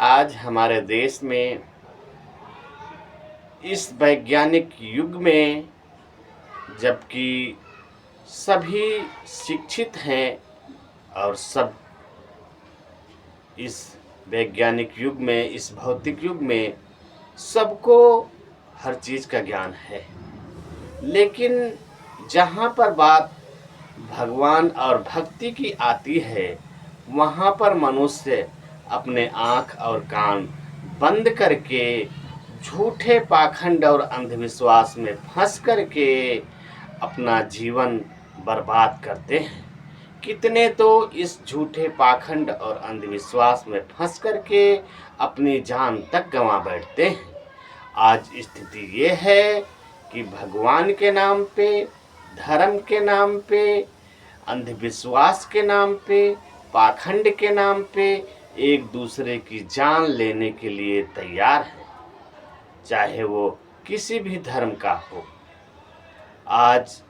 आज हमारे देश में इस वैज्ञानिक युग में जबकि सभी शिक्षित हैं और सब इस वैज्ञानिक युग में, इस भौतिक युग में सबको हर चीज़ का ज्ञान है, लेकिन जहाँ पर बात भगवान और भक्ति की आती है वहाँ पर मनुष्य अपने आँख और कान बंद करके झूठे पाखंड और अंधविश्वास में फंस करके अपना जीवन बर्बाद करते हैं। कितने तो इस झूठे पाखंड और अंधविश्वास में फंस करके अपनी जान तक गंवा बैठते हैं। आज स्थिति ये है कि भगवान के नाम पे, धर्म के नाम पे, अंधविश्वास के नाम पे, पाखंड के नाम पे एक दूसरे की जान लेने के लिए तैयार हैं, चाहे वो किसी भी धर्म का हो। आज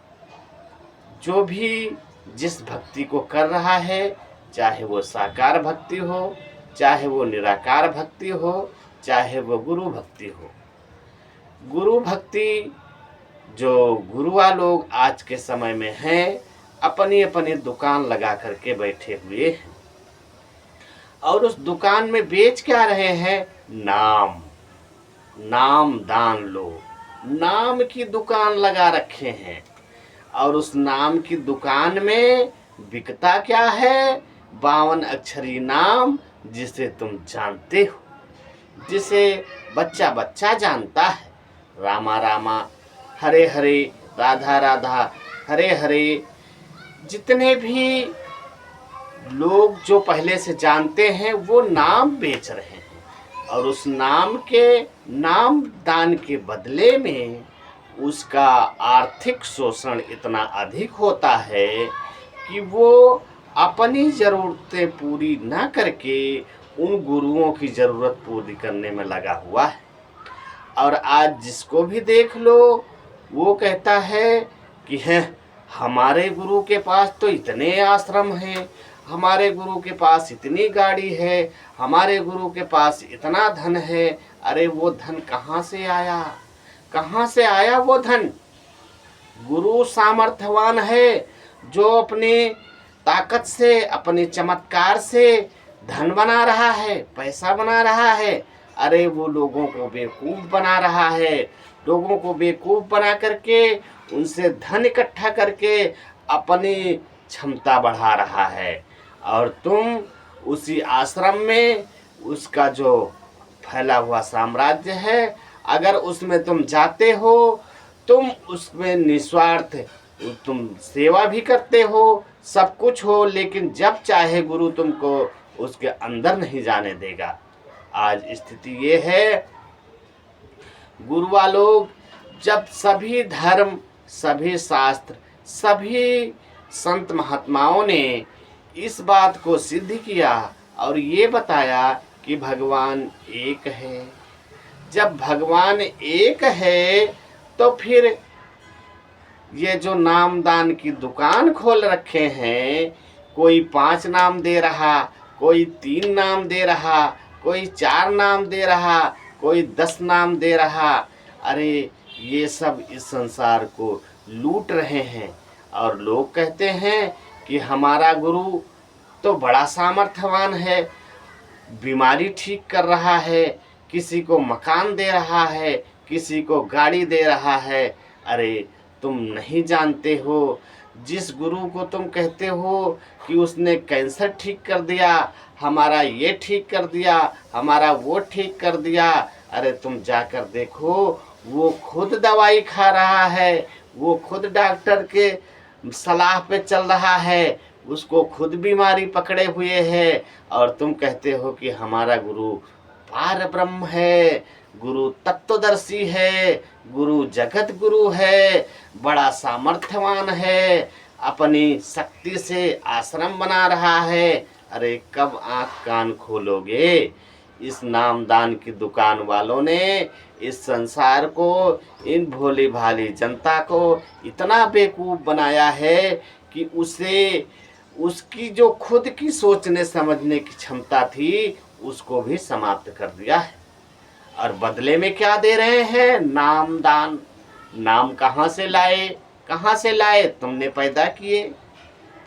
जो भी जिस भक्ति को कर रहा है, चाहे वो साकार भक्ति हो, चाहे वो निराकार भक्ति हो, चाहे वो गुरु भक्ति हो। गुरु भक्ति जो गुरुआ लोग आज के समय में हैं, अपनी अपनी दुकान लगा करके बैठे हुए हैं और उस दुकान में बेच क्या रहे हैं? नाम दान लो। नाम की दुकान लगा रखे हैं और उस नाम की दुकान में बिकता क्या है? 52 अक्षरी नाम, जिसे तुम जानते हो, जिसे बच्चा बच्चा जानता है। रामा रामा, हरे हरे, राधा राधा, हरे हरे। जितने भी लोग जो पहले से जानते हैं वो नाम बेच रहे हैं और उस नाम के नाम दान के बदले में उसका आर्थिक शोषण इतना अधिक होता है कि वो अपनी ज़रूरतें पूरी ना करके उन गुरुओं की ज़रूरत पूरी करने में लगा हुआ है। और आज जिसको भी देख लो वो कहता है कि है हमारे गुरु के पास तो इतने आश्रम हैं, हमारे गुरु के पास इतनी गाड़ी है, हमारे गुरु के पास इतना धन है। अरे वो धन कहाँ से आया? कहाँ से आया वो धन? गुरु सामर्थ्यवान है जो अपनी ताकत से, अपने चमत्कार से धन बना रहा है, पैसा बना रहा है। अरे वो लोगों को बेवकूफ़ बना रहा है, लोगों को बेवकूफ़ बना करके उनसे धन इकट्ठा करके अपनी क्षमता बढ़ा रहा है। और तुम उसी आश्रम में उसका जो फैला हुआ साम्राज्य है, अगर उसमें तुम जाते हो, तुम उसमें निस्वार्थ तुम सेवा भी करते हो, सब कुछ हो, लेकिन जब चाहे गुरु तुमको उसके अंदर नहीं जाने देगा। आज स्थिति ये है, गुरुआ लोग जब सभी धर्म, सभी शास्त्र, सभी संत महात्माओं ने इस बात को सिद्ध किया और ये बताया कि भगवान एक है। जब भगवान एक है तो फिर ये जो नामदान की दुकान खोल रखे हैं, कोई 5 नाम दे रहा, कोई 3 नाम दे रहा, कोई 4 नाम दे रहा, कोई 10 नाम दे रहा। अरे ये सब इस संसार को लूट रहे हैं। और लोग कहते हैं कि हमारा गुरु तो बड़ा सामर्थ्यवान है, बीमारी ठीक कर रहा है, किसी को मकान दे रहा है, किसी को गाड़ी दे रहा है। अरे तुम नहीं जानते हो, जिस गुरु को तुम कहते हो कि उसने कैंसर ठीक कर दिया, हमारा ये ठीक कर दिया, हमारा वो ठीक कर दिया, अरे तुम जाकर देखो, वो खुद दवाई खा रहा है, वो खुद डॉक्टर के सलाह पे चल रहा है, उसको खुद बीमारी पकड़े हुए है। और तुम कहते हो कि हमारा गुरु पार ब्रह्म है, गुरु तत्वदर्शी है, गुरु जगत गुरु है, बड़ा सामर्थ्यवान है, अपनी शक्ति से आश्रम बना रहा है। अरे कब आँख कान खोलोगे? इस नामदान की दुकान वालों ने इस संसार को, इन भोली भाली जनता को इतना बेवकूफ़ बनाया है कि उसे उसकी जो खुद की सोचने समझने की क्षमता थी उसको भी समाप्त कर दिया है। और बदले में क्या दे रहे हैं? नाम दान। नाम कहाँ से लाए? कहाँ से लाए? तुमने पैदा किए,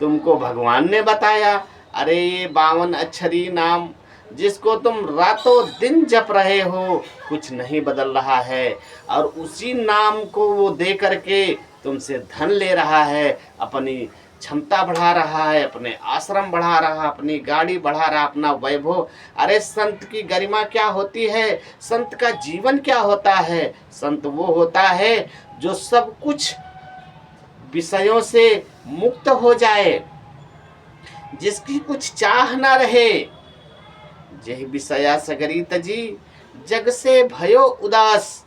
तुमको भगवान ने बताया। अरे ये 52 अक्षरी नाम जिसको तुम रातों दिन जप रहे हो, कुछ नहीं बदल रहा है, और उसी नाम को वो दे करके तुमसे धन ले रहा है, अपनी क्षमता बढ़ा रहा है, अपने आश्रम बढ़ा रहा, अपनी गाड़ी बढ़ा रहा, अपना वैभव। अरे संत की गरिमा क्या होती है? संत का जीवन क्या होता है? संत वो होता है जो सब कुछ विषयों से मुक्त हो जाए, जिसकी कुछ चाह ना रहे। जेहि विषया सगरी तजी, जग से भयो उदास।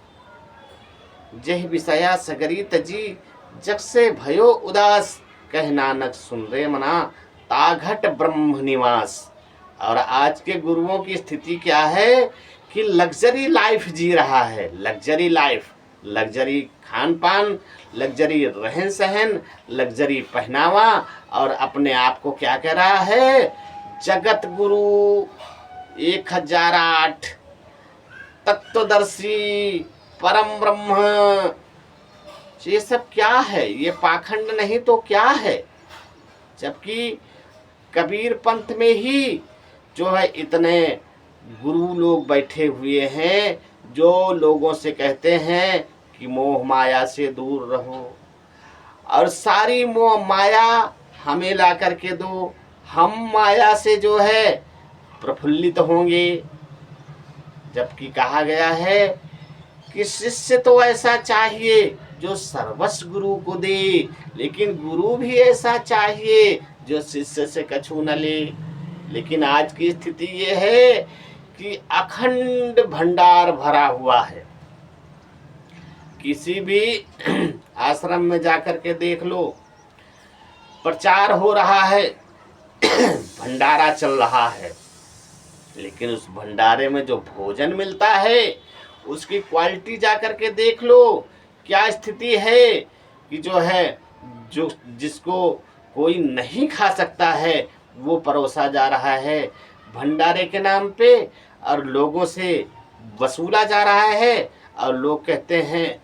जेहि विषया सगरी तजी, जग से भयो उदास। कह नानक सुन रे मना, ताघट ब्रह्म निवास। और आज के गुरुओं की स्थिति क्या है कि लग्जरी लाइफ जी रहा है। लग्जरी लाइफ, लग्जरी खान पान, लग्जरी रहन सहन, लग्जरी पहनावा, और अपने आप को क्या कह रहा है? जगत गुरु, 1008, तत्वदर्शी, परम ब्रह्म। ये सब क्या है? ये पाखंड नहीं तो क्या है? जबकि कबीर पंथ में ही जो है इतने गुरु लोग बैठे हुए हैं जो लोगों से कहते हैं कि मोह माया से दूर रहो, और सारी मोह माया हमें ला करके दो, हम माया से जो है प्रफुल्लित होंगे। जबकि कहा गया है कि शिष्य तो ऐसा चाहिए जो सर्वस्व गुरु को दे, लेकिन गुरु भी ऐसा चाहिए जो शिष्य से कछु न ले। लेकिन आज की स्थिति ये है कि अखंड भंडार भरा हुआ है। किसी भी आश्रम में जाकर के देख लो, प्रचार हो रहा है, भंडारा चल रहा है, लेकिन उस भंडारे में जो भोजन मिलता है उसकी क्वालिटी जाकर के देख लो। क्या स्थिति है कि जो है जो जिसको कोई नहीं खा सकता है वो परोसा जा रहा है भंडारे के नाम पे, और लोगों से वसूला जा रहा है, और लोग कहते हैं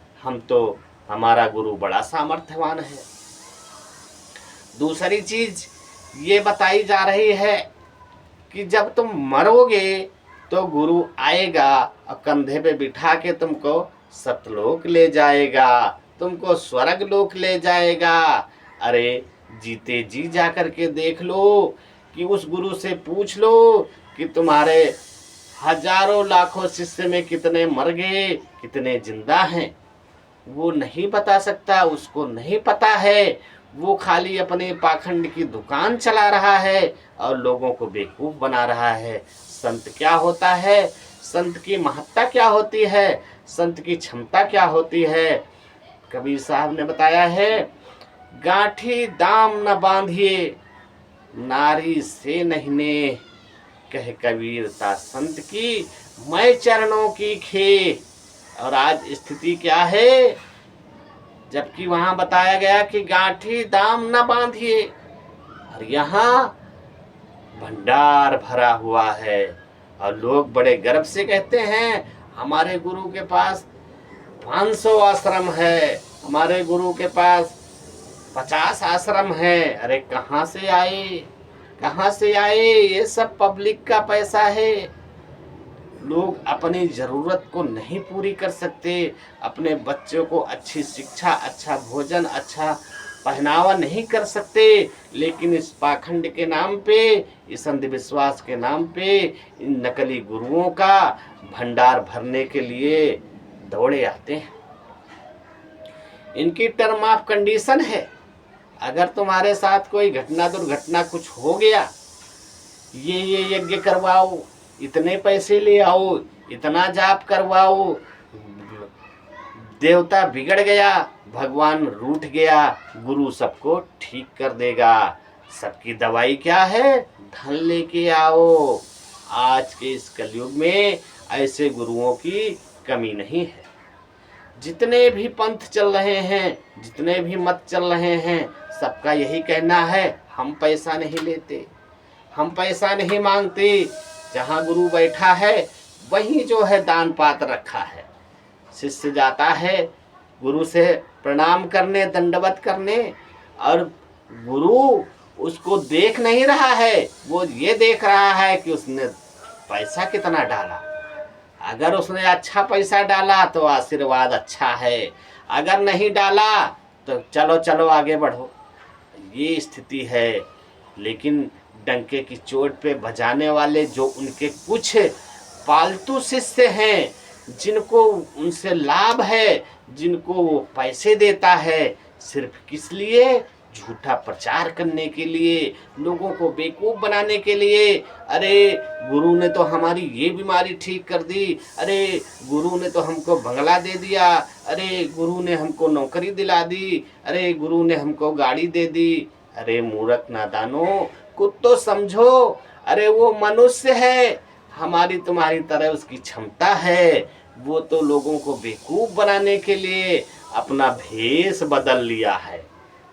हमारा गुरु बड़ा सामर्थ्यवान है। दूसरी चीज ये बताई जा रही है कि जब तुम मरोगे तो गुरु आएगा और कंधे पे बिठा के तुमको सतलोक ले जाएगा, तुमको स्वर्ग लोक ले जाएगा। अरे जीते जी जाकर के देख लो कि उस गुरु से पूछ लो कि तुम्हारे हजारों लाखों शिष्य में कितने मर गए, कितने जिंदा हैं। वो नहीं बता सकता, उसको नहीं पता है। वो खाली अपने पाखंड की दुकान चला रहा है और लोगों को बेवकूफ बना रहा है। संत क्या होता है? संत की महत्ता क्या होती है? संत की क्षमता क्या होती है? कबीर साहब ने बताया है, गांठी दाम न बांधिए, नारी से नहीं ने। कह कबीरता संत की, मैं चरणों की खे। और आज स्थिति क्या है? जबकि वहां बताया गया कि गांठी दाम न बांधिए, और यहाँ भंडार भरा हुआ है। और लोग बड़े गर्व से कहते हैं हमारे गुरु के पास 500 आश्रम है, हमारे गुरु के पास 50 आश्रम है। अरे कहाँ से आए? कहाँ से आए? ये सब पब्लिक का पैसा है। लोग अपनी ज़रूरत को नहीं पूरी कर सकते, अपने बच्चों को अच्छी शिक्षा, अच्छा भोजन, अच्छा पहनावा नहीं कर सकते, लेकिन इस पाखंड के नाम पे, इस अंधविश्वास के नाम पे, इन नकली गुरुओं का भंडार भरने के लिए दौड़े आते हैं। इनकी टर्म ऑफ कंडीशन है, अगर तुम्हारे साथ कोई घटना दुर्घटना कुछ हो गया, ये यज्ञ करवाओ, इतने पैसे ले आओ, इतना जाप करवाओ, देवता बिगड़ गया, भगवान रूठ गया, गुरु सबको ठीक कर देगा। सबकी दवाई क्या है? धन लेके आओ। आज के इस कलयुग में ऐसे गुरुओं की कमी नहीं है। जितने भी पंथ चल रहे हैं, जितने भी मत चल रहे हैं, सबका यही कहना है, हम पैसा नहीं लेते, हम पैसा नहीं मांगते, जहाँ गुरु बैठा है वहीं जो है दान पात्र रखा है। शिष्य जाता है गुरु से प्रणाम करने, दंडवत करने, और गुरु उसको देख नहीं रहा है, वो ये देख रहा है कि उसने पैसा कितना डाला। अगर उसने अच्छा पैसा डाला तो आशीर्वाद अच्छा है, अगर नहीं डाला तो चलो चलो आगे बढ़ो। ये स्थिति है। लेकिन डंके की चोट पे बजाने वाले जो उनके कुछ पालतू शिष्य हैं, जिनको उनसे लाभ है, जिनको वो पैसे देता है, सिर्फ किस लिए? झूठा प्रचार करने के लिए, लोगों को बेवकूफ बनाने के लिए। अरे गुरु ने तो हमारी ये बीमारी ठीक कर दी, अरे गुरु ने तो हमको बंगला दे दिया, अरे गुरु ने हमको नौकरी दिला दी, अरे गुरु ने हमको गाड़ी दे दी। अरे मूर्ख नादानो, कुछ तो समझो। अरे वो मनुष्य है, हमारी तुम्हारी तरह उसकी क्षमता है। वो तो लोगों को बेवकूफ बनाने के लिए अपना भेष बदल लिया है।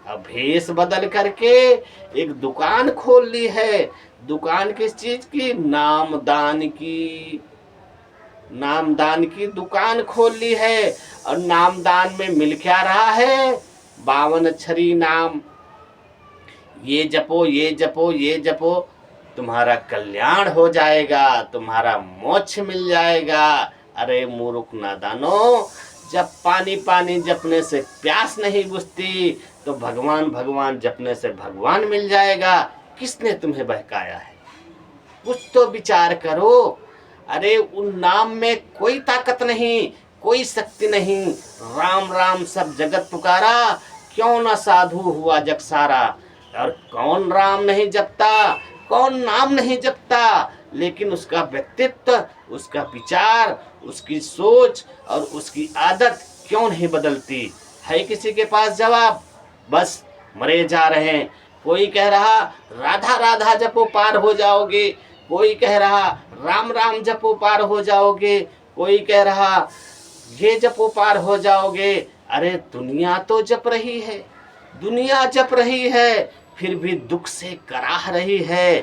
अब भेष बदल करके एक दुकान खोल ली है। दुकान किस चीज की? नामदान की। नामदान की दुकान खोल ली है। और नामदान में मिल क्या रहा है? 52 अक्षरी नाम। ये जपो, ये जपो, ये जपो, तुम्हारा कल्याण हो जाएगा, तुम्हारा मोक्ष मिल जाएगा। अरे मूर्ख नादानो, जब पानी पानी जपने से प्यास नहीं बुझती तो भगवान भगवान जपने से भगवान मिल जाएगा। किसने तुम्हें बहकाया है? कुछ तो विचार करो। अरे उन नाम में कोई ताकत नहीं, कोई शक्ति नहीं। राम राम सब जगत पुकारा, क्यों न साधु हुआ जग सारा। और कौन राम नहीं जपता, कौन नाम नहीं जपता, लेकिन उसका व्यक्तित्व, उसका विचार, उसकी सोच और उसकी आदत क्यों नहीं बदलती? है किसी के पास जवाब? बस मरे जा रहे हैं। कोई कह रहा राधा राधा जपो पार हो जाओगे, कोई कह रहा राम राम जपो पार हो जाओगे, कोई कह रहा ये जपो पार हो जाओगे। अरे दुनिया तो जप रही है, दुनिया जप रही है, फिर भी दुख से कराह रही है,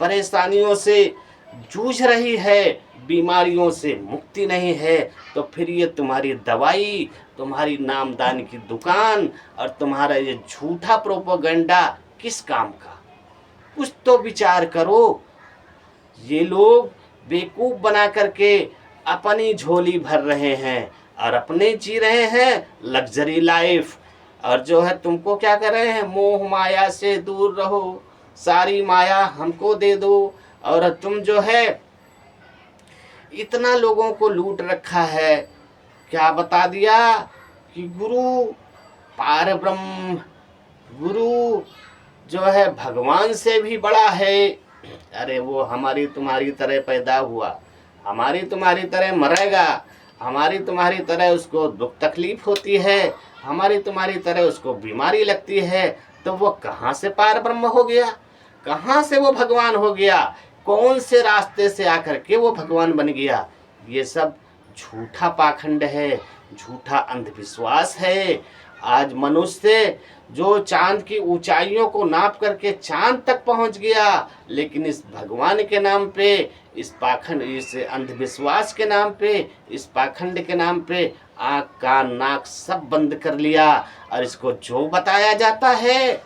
परेशानियों से जूझ रही है, बीमारियों से मुक्ति नहीं है। तो फिर ये तुम्हारी दवाई, तुम्हारी नामदान की दुकान और तुम्हारा ये झूठा प्रोपेगेंडा किस काम का? कुछ तो विचार करो। ये लोग बेवकूफ बना करके अपनी झोली भर रहे हैं और अपने जी रहे हैं लग्जरी लाइफ। और जो है तुमको क्या कर रहे हैं? मोह माया से दूर रहो, सारी माया हमको दे दो। और तुम जो है इतना लोगों को लूट रखा है। क्या बता दिया कि गुरु पार ब्रह्म, गुरु जो है भगवान से भी बड़ा है। अरे वो हमारी तुम्हारी तरह पैदा हुआ, हमारी तुम्हारी तरह मरेगा, हमारी तुम्हारी तरह उसको दुख तकलीफ होती है, हमारी तुम्हारी तरह उसको बीमारी लगती है। तो वो कहाँ से पार ब्रह्म हो गया? कहाँ से वो भगवान हो गया? कौन से रास्ते से आकर के वो भगवान बन गया? ये सब झूठा पाखंड है, झूठा अंधविश्वास है। आज मनुष्य जो चांद की ऊंचाइयों को नाप करके चांद तक पहुंच गया, लेकिन इस भगवान के नाम पे, इस पाखंड, इस अंधविश्वास के नाम पे, इस पाखंड के नाम पे आँख कान नाक सब बंद कर लिया। और इसको जो बताया जाता है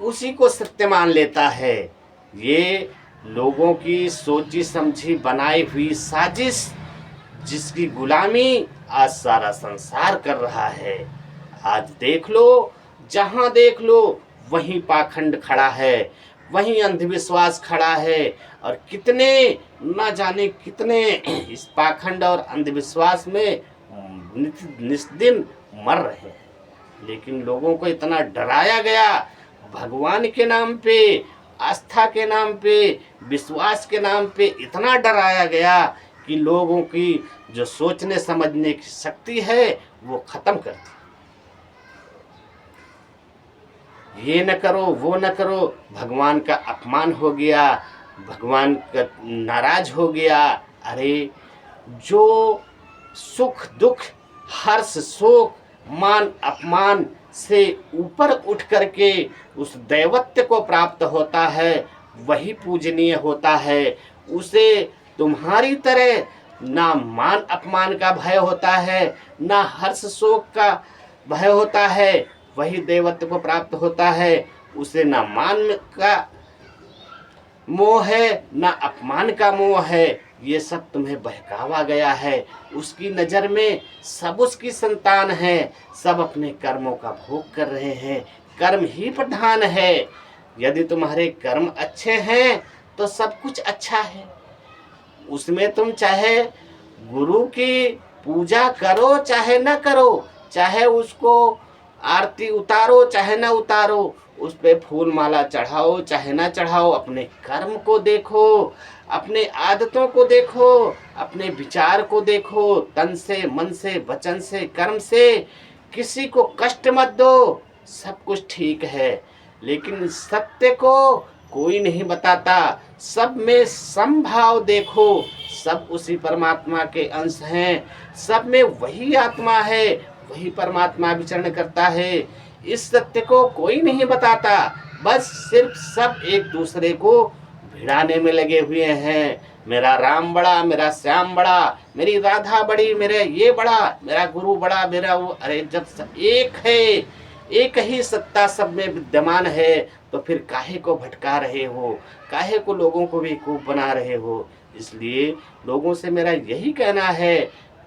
उसी को सत्य मान लेता है। ये लोगों की सोची समझी बनाई हुई साजिश, जिसकी गुलामी आज सारा संसार कर रहा है। आज देख लो, जहां देख लो वहीं पाखंड खड़ा है, वहीं अंधविश्वास खड़ा है। और कितने न जाने कितने इस पाखंड और अंधविश्वास में निस्दिन मर रहे हैं। लेकिन लोगों को इतना डराया गया, भगवान के नाम पे, आस्था के नाम पे, विश्वास के नाम पे इतना डराया गया कि लोगों की जो सोचने समझने की शक्ति है वो खत्म कर दी। ये न करो, वो न करो, भगवान का अपमान हो गया, भगवान का नाराज हो गया। अरे जो सुख दुख, हर्ष शोक, मान अपमान से ऊपर उठ करके उस दैवत्व को प्राप्त होता है, वही पूजनीय होता है। उसे तुम्हारी तरह ना मान अपमान का भय होता है, ना हर्ष शोक का भय होता है। वही देवत्व को प्राप्त होता है। उसे ना मान का मोह है, ना अपमान का मोह है। ये सब तुम्हें बहकावा गया है। उसकी नज़र में सब उसकी संतान है। सब अपने कर्मों का भोग कर रहे हैं। कर्म ही प्रधान है। यदि तुम्हारे कर्म अच्छे हैं तो सब कुछ अच्छा है। उसमें तुम चाहे गुरु की पूजा करो चाहे न करो, चाहे उसको आरती उतारो चाहे न उतारो, उस पे फूल माला चढ़ाओ चाहे ना चढ़ाओ, अपने कर्म को देखो, अपने आदतों को देखो, अपने विचार को देखो। तन से, मन से, वचन से, कर्म से किसी को कष्ट मत दो। सब कुछ ठीक है। लेकिन सत्य को कोई नहीं बताता। सब में समभाव देखो। सब उसी परमात्मा के अंश हैं। सब में वही आत्मा है, वही परमात्मा विचरण करता है। इस सत्य को कोई नहीं बताता। बस सिर्फ सब एक दूसरे को भिड़ाने में लगे हुए हैं। मेरा राम बड़ा, मेरा श्याम बड़ा, मेरी राधा बड़ी, मेरे ये बड़ा, मेरा गुरु बड़ा, मेरा वो। अरे जब एक है, एक ही सत्ता सब में विद्यमान है, तो फिर काहे को भटका रहे हो, काहे को लोगों को बेवकूफ बना रहे हो। इसलिए लोगों से मेरा यही कहना है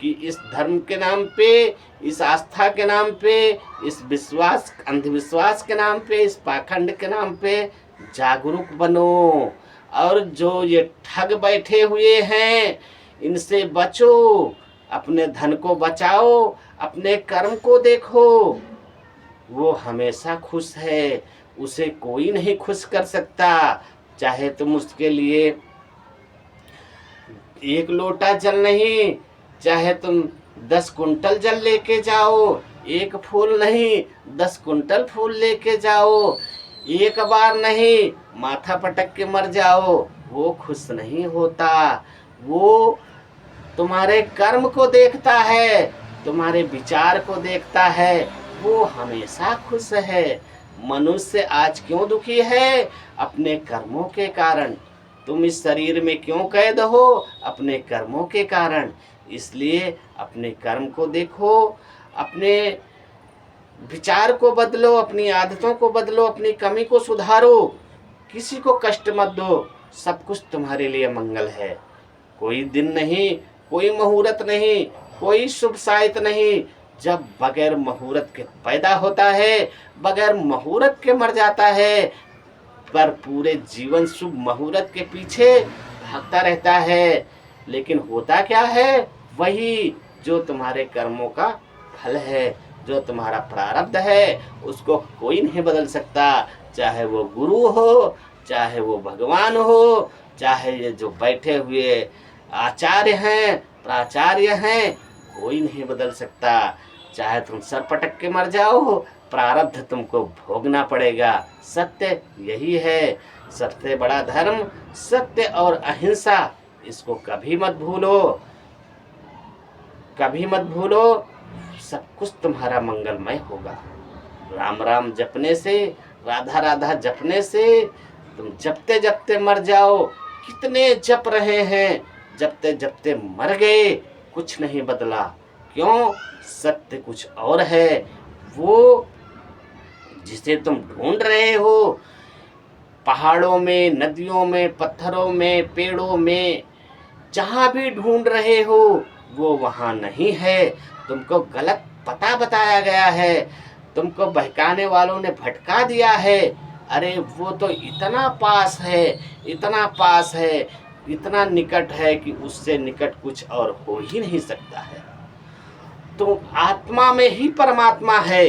कि इस धर्म के नाम पे, इस आस्था के नाम पे, इस विश्वास अंधविश्वास के नाम पे, इस पाखंड के नाम पे जागरूक बनो। और जो ये ठग बैठे हुए हैं इनसे बचो। अपने धन को बचाओ, अपने कर्म को देखो। वो हमेशा खुश है। उसे कोई नहीं खुश कर सकता। चाहे तुम उसके लिए एक लोटा जल नहीं, चाहे तुम 10 कुंटल जल लेके जाओ, एक फूल नहीं 10 कुंटल फूल लेके जाओ, एक बार नहीं माथा पटक के मर जाओ, वो खुश नहीं होता। वो तुम्हारे कर्म को देखता है, तुम्हारे विचार को देखता है। वो हमेशा खुश है। मनुष्य आज क्यों दुखी है? अपने कर्मों के कारण। तुम इस शरीर में क्यों कैद हो? अपने कर्मों के कारण। इसलिए अपने कर्म को देखो, अपने विचार को बदलो, अपनी आदतों को बदलो, अपनी कमी को सुधारो। किसी को कष्ट मत दो। सब कुछ तुम्हारे लिए मंगल है। कोई दिन नहीं, कोई मुहूर्त नहीं, कोई शुभ साइत नहीं जब बगैर मुहूर्त के पैदा होता है, बगैर मुहूर्त के मर जाता है। पर पूरे जीवन शुभ मुहूर्त के पीछे भागता रहता है। लेकिन होता क्या है? वही जो तुम्हारे कर्मों का फल है, जो तुम्हारा प्रारब्ध है, उसको कोई नहीं बदल सकता। चाहे वो गुरु हो, चाहे वो भगवान हो, चाहे ये जो बैठे हुए आचार्य हैं, प्राचार्य हैं, कोई नहीं बदल सकता। चाहे तुम सर पटक के मर जाओ, प्रारब्ध तुमको भोगना पड़ेगा। सत्य यही है। सबसे बड़ा धर्म सत्य और अहिंसा। इसको कभी मत भूलो, कभी मत भूलो। सब कुछ तुम्हारा मंगलमय होगा। राम राम जपने से, राधा राधा जपने से तुम जपते जपते मर जाओ। कितने जप रहे हैं, जपते जपते मर गए, कुछ नहीं बदला। क्यों? सत्य कुछ और है। वो जिसे तुम ढूंढ रहे हो, पहाड़ों में, नदियों में, पत्थरों में, पेड़ों में, जहाँ भी ढूंढ रहे हो वो वहाँ नहीं है। तुमको गलत पता बताया गया है, तुमको बहकाने वालों ने भटका दिया है। अरे वो तो इतना पास है, इतना पास है, इतना निकट है कि उससे निकट कुछ और हो ही नहीं सकता है। तो आत्मा में ही परमात्मा है।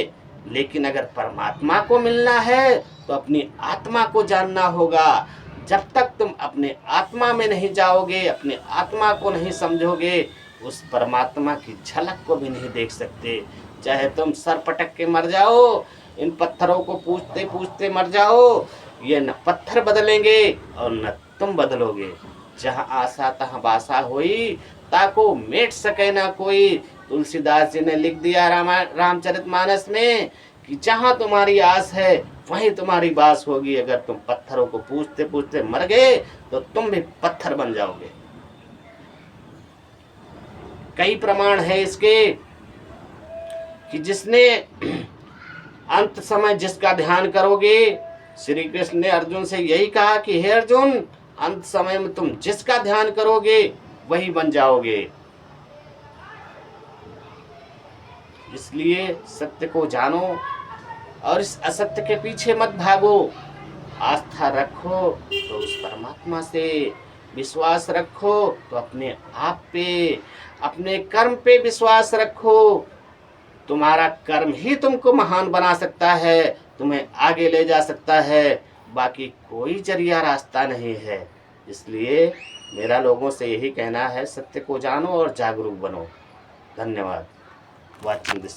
लेकिन अगर परमात्मा को मिलना है तो अपनी आत्मा को जानना होगा। जब तक तुम अपने आत्मा में नहीं जाओगे, अपने आत्मा को नहीं समझोगे, उस परमात्मा की झलक को भी नहीं देख सकते। चाहे तुम सर पटक के मर जाओ, इन पत्थरों को पूछते पूछते मर जाओ, ये न पत्थर बदलेंगे और न तुम बदलोगे। जहाँ आशा तहाँ बासा होई, ताको मेट सके ना कोई। तुलसीदास जी ने लिख दिया रामचरितमानस में कि जहाँ तुम्हारी आस है वही तुम्हारी बास होगी। अगर तुम पत्थरों को पूछते पूछते मर गए तो तुम भी पत्थर बन जाओगे। कई प्रमाण है इसके कि जिसने अंत समय जिसका ध्यान करोगे, श्री कृष्ण ने अर्जुन से यही कहा कि हे अर्जुन, अंत समय में तुम जिसका ध्यान करोगे वही बन जाओगे। इसलिए सत्य को जानो और इस असत्य के पीछे मत भागो। आस्था रखो तो उस परमात्मा से, विश्वास रखो तो अपने आप पे, अपने कर्म पे विश्वास रखो। तुम्हारा कर्म ही तुमको महान बना सकता है, तुम्हें आगे ले जा सकता है, बाकी कोई जरिया रास्ता नहीं है। इसलिए मेरा लोगों से यही कहना है, सत्य को जानो और जागरूक बनो। धन्यवाद। Watching this.